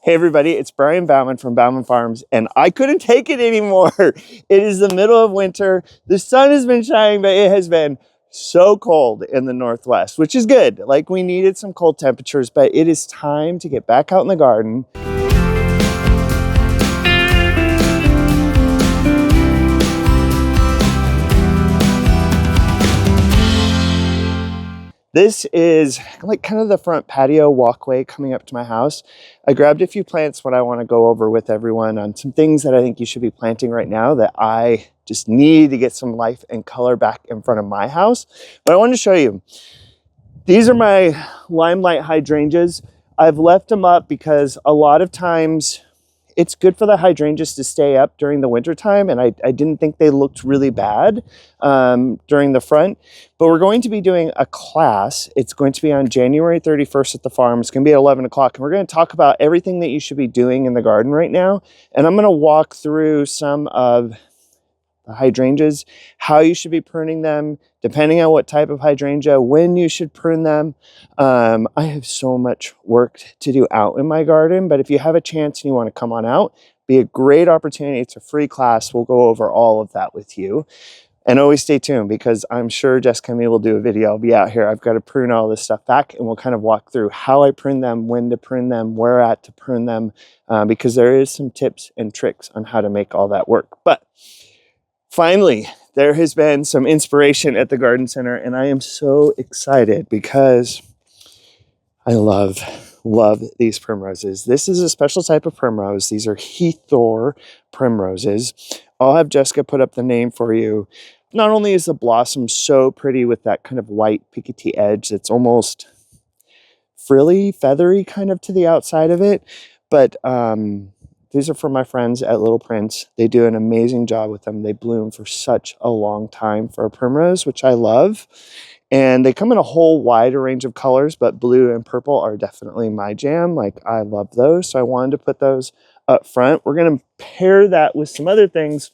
Hey everybody, it's Brian Bauman from Bauman Farms, and I couldn't take it anymore. It is the middle of winter. The sun has been shining, but it has been so cold in the Northwest, which is good. Like, we needed some cold temperatures, but it is time to get back out in the garden. This is like kind of the front patio walkway coming up to my house. I grabbed a few plants what I want to go over with everyone on some things that I think you should be planting right now that I just need to get some life and color back in front of my house. But I wanted to show you. These are my limelight hydrangeas. I've left them up because a lot of times it's good for the hydrangeas to stay up during the winter time, and I didn't think they looked really bad during the front. But we're going to be doing a class. It's going to be on January 31st at the farm. It's going to be at 11 o'clock, and we're going to talk about everything that you should be doing in the garden right now. And I'm going to walk through some of the hydrangeas, how you should be pruning them, depending on what type of hydrangea, when you should prune them. I have so much work to do out in my garden, but if you have a chance and you want to come on out, be a great opportunity. It's a free class. We'll go over all of that with you. And always stay tuned, because I'm sure Jessica and me will do a video. I'll be out here. I've got to prune all this stuff back, and we'll kind of walk through how I prune them, when to prune them, where at to prune them, because there is some tips and tricks on how to make all that work. But finally, there has been some inspiration at the garden center, and I am so excited because I love these primroses. This is a special type of primrose. These are Heathor primroses. I'll have Jessica put up the name for you. Not only is the blossom so pretty with that kind of white pickety edge that's almost frilly, feathery kind of to the outside of it, but these are from my friends at Little Prince. They do an amazing job with them. They bloom for such a long time for a primrose, which I love. And they come in a whole wide range of colors, but blue and purple are definitely my jam. Like, I love those. So I wanted to put those up front. We're going to pair that with some other things.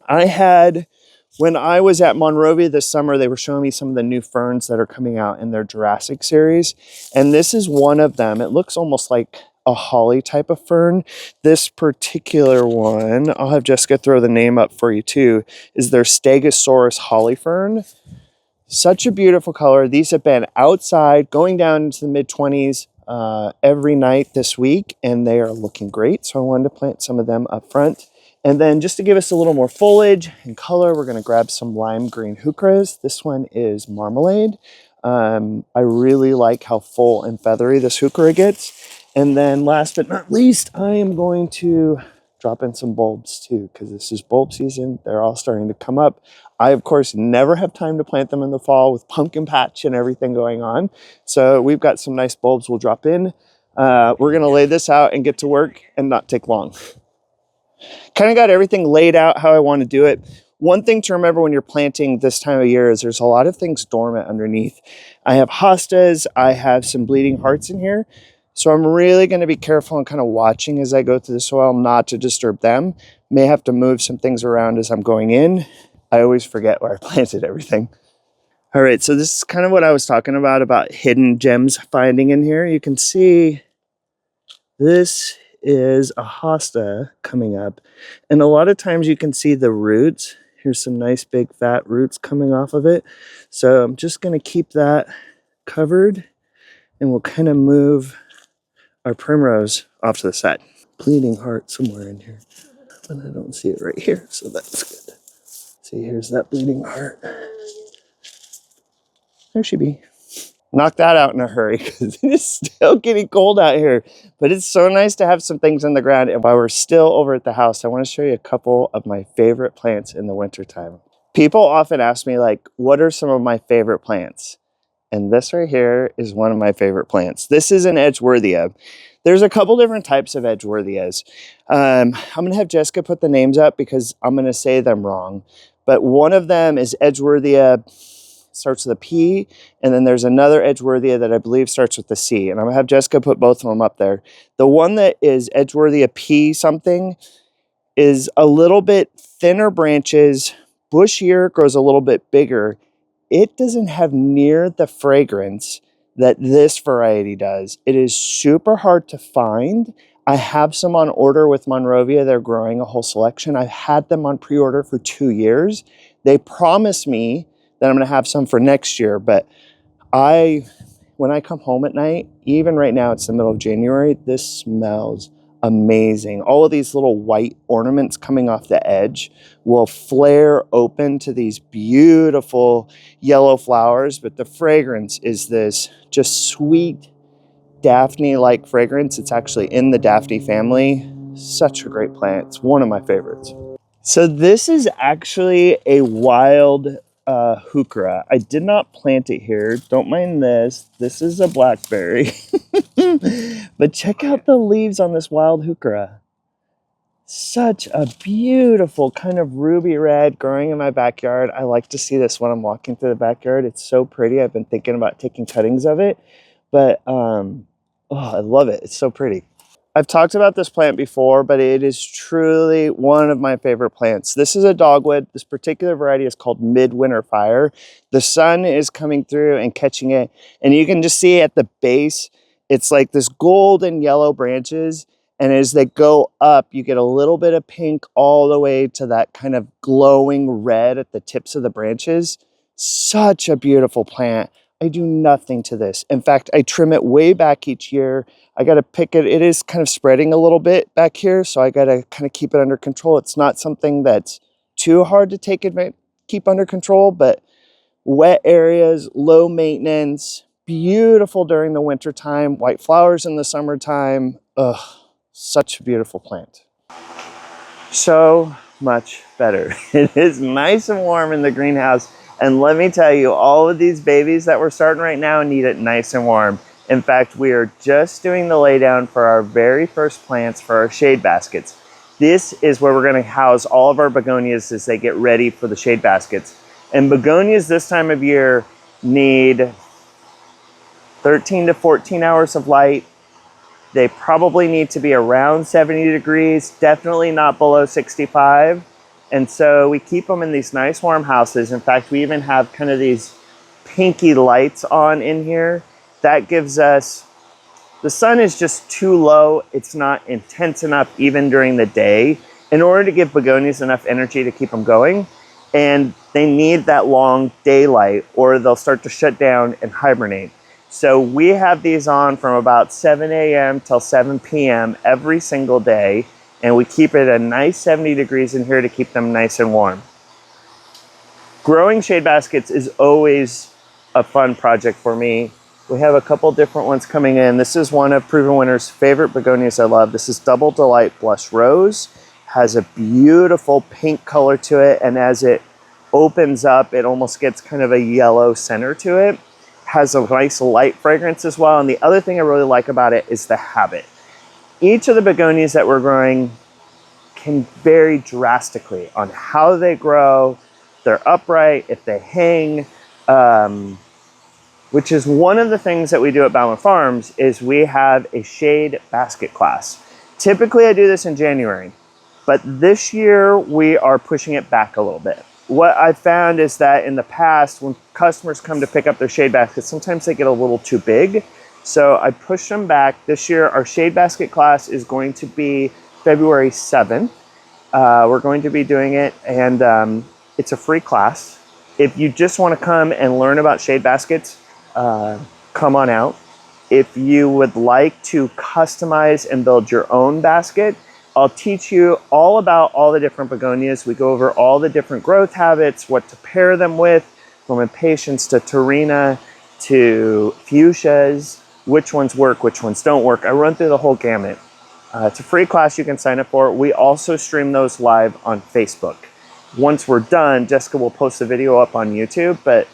When I was at Monrovia this summer, they were showing me some of the new ferns that are coming out in their Jurassic series. And this is one of them. It looks almost like a holly type of fern. This particular one, I'll have Jessica throw the name up for you too, is their Stegosaurus holly fern. Such a beautiful color. These have been outside going down into the mid-20s every night this week, and they are looking great. So I wanted to plant some of them up front. And then just to give us a little more foliage and color, we're going to grab some lime green heucheras. This one is Marmalade. I really like how full and feathery this heuchera gets. And then last but not least, I am going to drop in some bulbs too, because this is bulb season. They're all starting to come up. I, of course, never have time to plant them in the fall with pumpkin patch and everything going on. So we've got some nice bulbs we'll drop in. We're going to lay this out and get to work and not take long. Kind of got everything laid out how I want to do it. One thing to remember when you're planting this time of year is there's a lot of things dormant underneath. I have hostas. I have some bleeding hearts in here. So I'm really going to be careful and kind of watching as I go through the soil not to disturb them. May have to move some things around as I'm going in. I always forget where I planted everything. All right, so this is kind of what I was talking about hidden gems finding in here. You can see this is a hosta coming up. And a lot of times you can see the roots. Here's some nice big fat roots coming off of it. So I'm just going to keep that covered, and we'll kind of move our primrose off to the side. Bleeding heart somewhere in here, but I don't see it right here, so that's good. See, here's that bleeding heart. There she be. Knock that out in a hurry, because it is still getting cold out here. But it's so nice to have some things in the ground. And while we're still over at the house, I want to show you a couple of my favorite plants in the wintertime. People often ask me, like, what are some of my favorite plants? And this right here is one of my favorite plants. This is an Edgeworthia. There's a couple different types of Edgeworthias. I'm going to have Jessica put the names up because I'm going to say them wrong. But one of them is Edgeworthia, starts with a P, and then there's another Edgeworthia that I believe starts with the C. And I'm going to have Jessica put both of them up there. The one that is Edgeworthia P something is a little bit thinner branches, bushier, grows a little bit bigger. It doesn't have near the fragrance that this variety does. It is super hard to find. I have some on order with Monrovia. They're growing a whole selection. I've had them on pre-order for 2 years. They promised me that I'm gonna have some for next year, but when I come home at night, even right now, it's the middle of January, this smells amazing. All of these little white ornaments coming off the edge will flare open to these beautiful yellow flowers, but the fragrance is this just sweet Daphne-like fragrance. It's actually in the Daphne family. Such a great plant. It's one of my favorites. So this is actually a wild heuchera. I did not plant it here. Don't mind this. This is a blackberry. But check out the leaves on this wild heuchera. Such a beautiful kind of ruby red growing in my backyard. I like to see this when I'm walking through the backyard. It's so pretty. I've been thinking about taking cuttings of it, but oh, I love it. It's so pretty. I've talked about this plant before, but it is truly one of my favorite plants. This is a dogwood. This particular variety is called Midwinter Fire. The sun is coming through and catching it, and you can just see at the base, it's like this golden yellow branches, and as they go up, you get a little bit of pink all the way to that kind of glowing red at the tips of the branches. Such a beautiful plant. I do nothing to this. In fact, I trim it way back each year. I got to pick it. It is kind of spreading a little bit back here, so I got to kind of keep it under control. It's not something that's too hard to keep under control, but wet areas, low maintenance, beautiful during the winter time, white flowers in the summertime. Ugh, such a beautiful plant. So much better. It is nice and warm in the greenhouse. And let me tell you, all of these babies that we're starting right now need it nice and warm. In fact, we are just doing the laydown for our very first plants for our shade baskets. This is where we're going to house all of our begonias as they get ready for the shade baskets. And begonias this time of year need 13 to 14 hours of light. They probably need to be around 70 degrees, definitely not below 65. And so we keep them in these nice warm houses. In fact, we even have kind of these pinky lights on in here. That gives us, the sun is just too low. It's not intense enough even during the day in order to give begonias enough energy to keep them going. And they need that long daylight or they'll start to shut down and hibernate. So we have these on from about 7 a.m. till 7 p.m. every single day. And we keep it a nice 70 degrees in here to keep them nice and warm. Growing shade baskets is always a fun project for me. We have a couple different ones coming in. This is one of Proven Winner's favorite begonias I love. This is Double Delight Blush Rose. Has a beautiful pink color to it, and as it opens up, it almost gets kind of a yellow center to it. Has a nice light fragrance as well, and the other thing I really like about it is the habit. Each of the begonias that we're growing can vary drastically on how they grow, they're upright, if they hang, which is one of the things that we do at Bauman Farms is we have a shade basket class. Typically I do this in January, but this year we are pushing it back a little bit. What I found is that in the past, when customers come to pick up their shade baskets, sometimes they get a little too big. So I pushed them back. This year, our shade basket class is going to be February 7th. We're going to be doing it, and it's a free class. If you just want to come and learn about shade baskets, come on out. If you would like to customize and build your own basket, I'll teach you all about all the different begonias. We go over all the different growth habits, what to pair them with, from impatiens to Torina to fuchsias, which ones work, which ones don't work. I run through the whole gamut. It's a free class you can sign up for. We also stream those live on Facebook. Once we're done, Jessica will post the video up on YouTube, but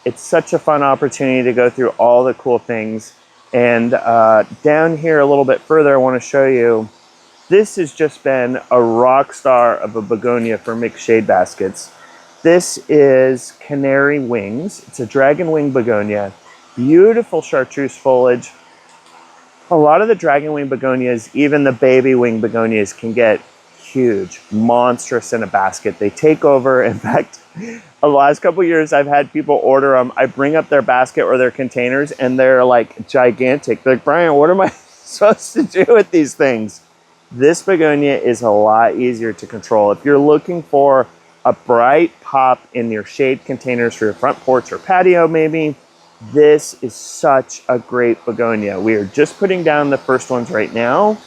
it's such a fun opportunity to go through all the cool things. And down here a little bit further, I want to show you, this has just been a rock star of a begonia for mixed shade baskets. This is Canary Wings. It's a dragon wing begonia. Beautiful chartreuse foliage. A lot of the dragon wing begonias, even the baby wing begonias, can get huge, monstrous in a basket. They take over. In fact, the last couple of years I've had people order them. I bring up their basket or their containers and they're like gigantic. They're like, Brian, what am I supposed to do with these things? This begonia is a lot easier to control. If you're looking for a bright pop in your shade containers for your front porch or patio maybe, this is such a great begonia. We are just putting down the first ones right now.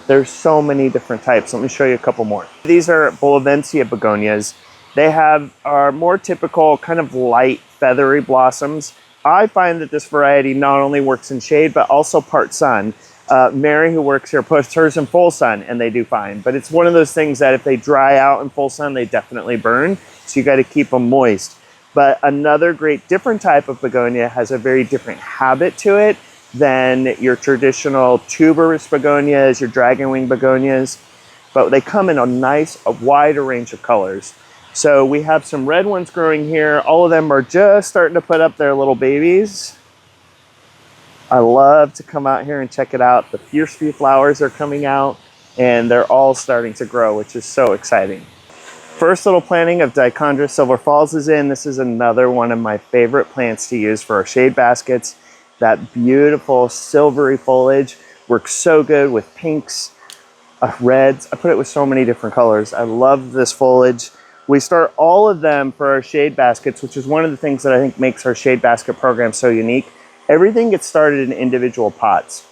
There's so many different types. Let me show you a couple more. These are Bolivensia begonias. They are more typical kind of light feathery blossoms. I find that this variety not only works in shade, but also part sun. Mary, who works here, puts hers in full sun and they do fine. But it's one of those things that if they dry out in full sun, they definitely burn. So you got to keep them moist. But another great different type of begonia has a very different habit to it than your traditional tuberous begonias, your dragonwing begonias. But they come in a wider range of colors. So we have some red ones growing here. All of them are just starting to put up their little babies. I love to come out here and check it out. The fierce few flowers are coming out and they're all starting to grow, which is so exciting. First little planting of Dichondra Silver Falls is in. This is another one of my favorite plants to use for our shade baskets. That beautiful silvery foliage works so good with pinks, reds. I put it with so many different colors. I love this foliage. We start all of them for our shade baskets, which is one of the things that I think makes our shade basket program so unique. Everything gets started in individual pots.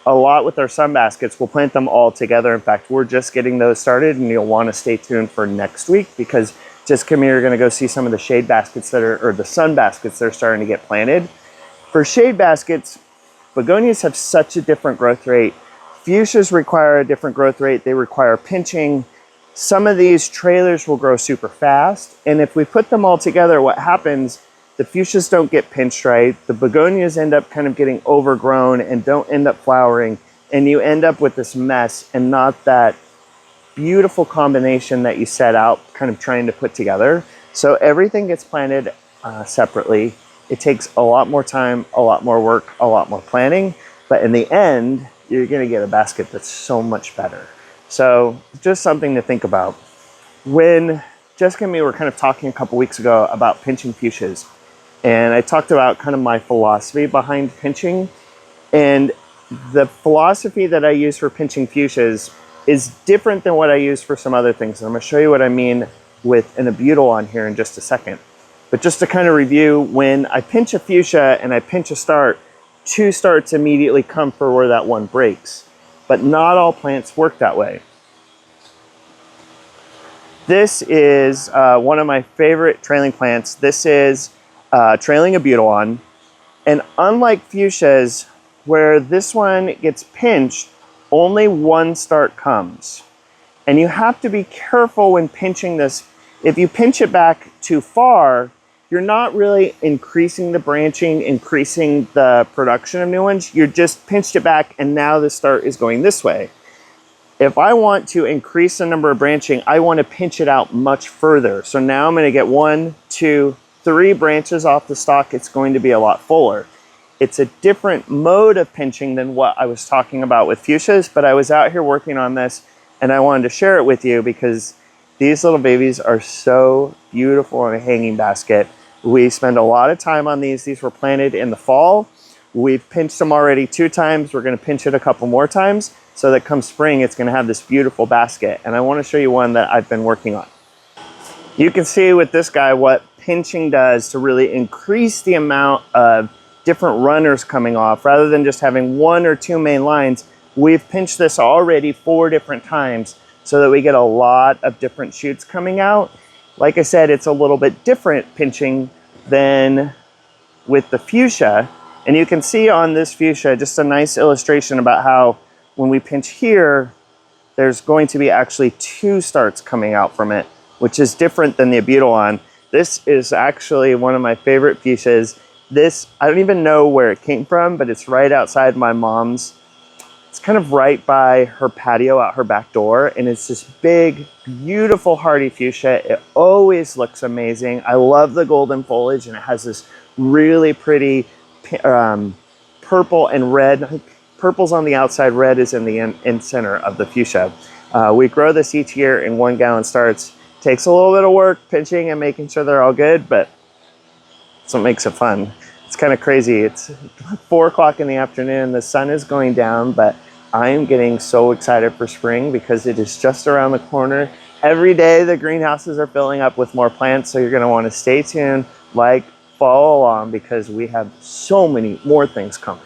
A lot with our sun baskets, we'll plant them all together. In fact, we're just getting those started and you'll want to stay tuned for next week because Jessica and me are going to go see some of the shade baskets or the sun baskets that are starting to get planted. For shade baskets, begonias have such a different growth rate. Fuchsias require a different growth rate. They require pinching. Some of these trailers will grow super fast. And if we put them all together, what happens, the fuchsias don't get pinched right. The begonias end up kind of getting overgrown and don't end up flowering. And you end up with this mess and not that beautiful combination that you set out kind of trying to put together. So everything gets planted separately. It takes a lot more time, a lot more work, a lot more planning. But in the end, you're going to get a basket that's so much better. So just something to think about. When Jessica and me were kind of talking a couple weeks ago about pinching fuchsias, and I talked about kind of my philosophy behind pinching. And the philosophy that I use for pinching fuchsias is different than what I use for some other things. And I'm going to show you what I mean with an abutilon here in just a second. But just to kind of review, when I pinch a fuchsia and I pinch a start, two starts immediately come for where that one breaks. But not all plants work that way. This is one of my favorite trailing plants. This is trailing abutilon, and unlike fuchsias, where this one gets pinched, only one start comes. And you have to be careful when pinching this. If you pinch it back too far, you're not really increasing the branching, increasing the production of new ones. You're just pinched it back and now the start is going this way. If I want to increase the number of branching, I want to pinch it out much further. So now I'm going to get 1, 2, 3 branches off the stalk. It's going to be a lot fuller. It's a different mode of pinching than what I was talking about with fuchsias, but I was out here working on this and I wanted to share it with you because these little babies are so beautiful in a hanging basket. We spend a lot of time on these. These were planted in the fall. We've pinched them already 2 times. We're going to pinch it a couple more times so that come spring, it's going to have this beautiful basket. And I want to show you one that I've been working on. You can see with this guy what pinching does to really increase the amount of different runners coming off. Rather than just having 1 or 2 main lines, we've pinched this already 4 different times so that we get a lot of different shoots coming out. Like I said, it's a little bit different pinching than with the fuchsia. And you can see on this fuchsia just a nice illustration about how when we pinch here, there's going to be actually 2 starts coming out from it, which is different than the abutilon. This is actually one of my favorite fuchsias. This, I don't even know where it came from, but it's right outside my mom's. It's kind of right by her patio out her back door, and it's this big, beautiful hardy fuchsia. It always looks amazing. I love the golden foliage, and it has this really pretty purple and red. Purple's on the outside, red is in the in center of the fuchsia. We grow this each year in 1-gallon starts. Takes a little bit of work pinching and making sure they're all good, but that's what makes it fun. It's kind of crazy. It's 4 o'clock in the afternoon. The sun is going down, but I am getting so excited for spring because it is just around the corner. Every day the greenhouses are filling up with more plants, so you're going to want to stay tuned, follow along, because we have so many more things coming.